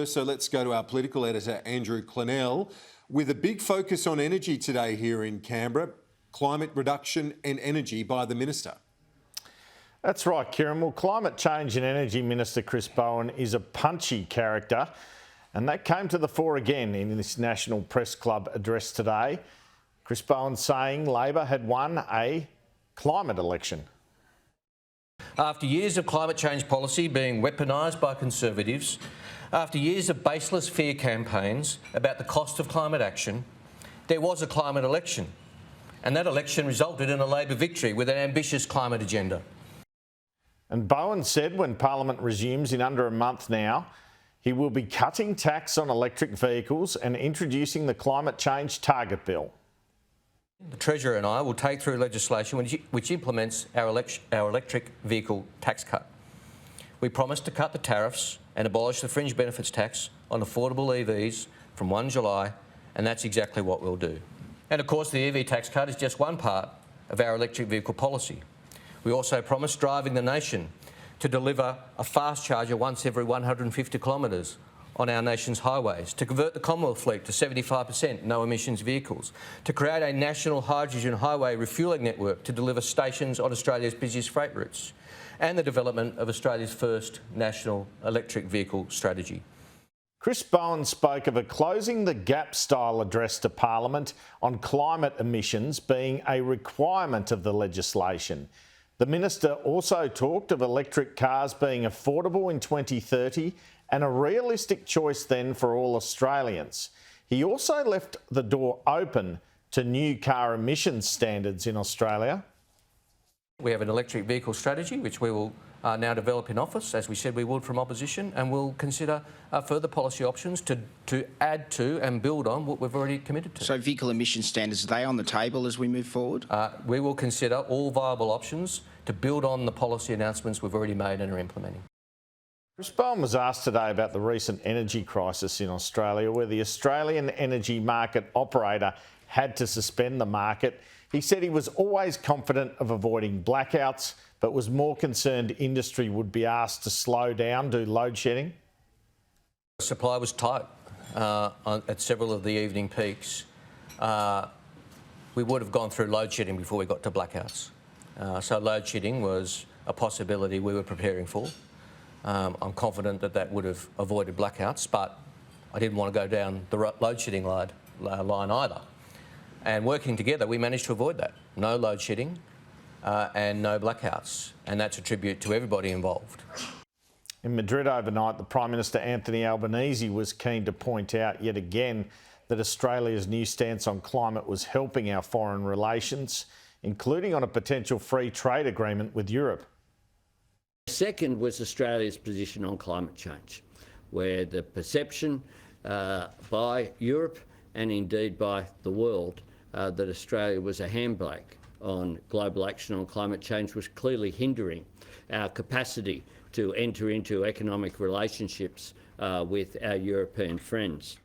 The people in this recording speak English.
So let's go to our political editor, Andrew Clennell, with a big focus on energy today here in Canberra, climate reduction and energy by the Minister. That's right, Kieran. Well, Climate Change and Energy Minister Chris Bowen is a punchy character, and that came to the fore again in this National Press Club address today. Chris Bowen saying Labor had won a climate election. After years of climate change policy being weaponised by Conservatives, after years of baseless fear campaigns about the cost of climate action, there was a climate election. And that election resulted in a Labor victory with an ambitious climate agenda. And Bowen said when Parliament resumes in under a month now, he will be cutting tax on electric vehicles and introducing the Climate Change Target Bill. The Treasurer and I will take through legislation which implements our electric vehicle tax cut. We promise to cut the tariffs and abolish the fringe benefits tax on affordable EVs from 1 July, and that's exactly what we'll do. And of course, the EV tax cut is just one part of our electric vehicle policy. We also promise driving the nation to deliver a fast charger once every 150 kilometres on our nation's highways, to convert the Commonwealth fleet to 75% no-emissions vehicles, to create a national hydrogen highway refuelling network to deliver stations on Australia's busiest freight routes, and the development of Australia's first national electric vehicle strategy. Chris Bowen spoke of a closing the gap style address to Parliament on climate emissions being a requirement of the legislation. The Minister also talked of electric cars being affordable in 2030 and a realistic choice then for all Australians. He also left the door open to new car emissions standards in Australia. We have an electric vehicle strategy which we will now develop in office, as we said we would from opposition, and we'll consider further policy options to add to and build on what we've already committed to. So vehicle emission standards, are they on the table as we move forward? We will consider all viable options to build on the policy announcements we've already made and are implementing. Chris Bowen was asked today about the recent energy crisis in Australia, where the Australian energy market operator had to suspend the market. He said he was always confident of avoiding blackouts, but was more concerned industry would be asked to slow down due to load shedding. Supply was tight at several of the evening peaks. We would have gone through load shedding before we got to blackouts. So load shedding was a possibility we were preparing for. I'm confident that that would have avoided blackouts, but I didn't want to go down the load shedding line either. And working together, we managed to avoid that. No load shedding and no blackouts. And that's a tribute to everybody involved. In Madrid overnight, the Prime Minister Anthony Albanese was keen to point out yet again that Australia's new stance on climate was helping our foreign relations, including on a potential free trade agreement with Europe. Second was Australia's position on climate change, where the perception by Europe and indeed by the world that Australia was a handbrake on global action on climate change was clearly hindering our capacity to enter into economic relationships with our European friends.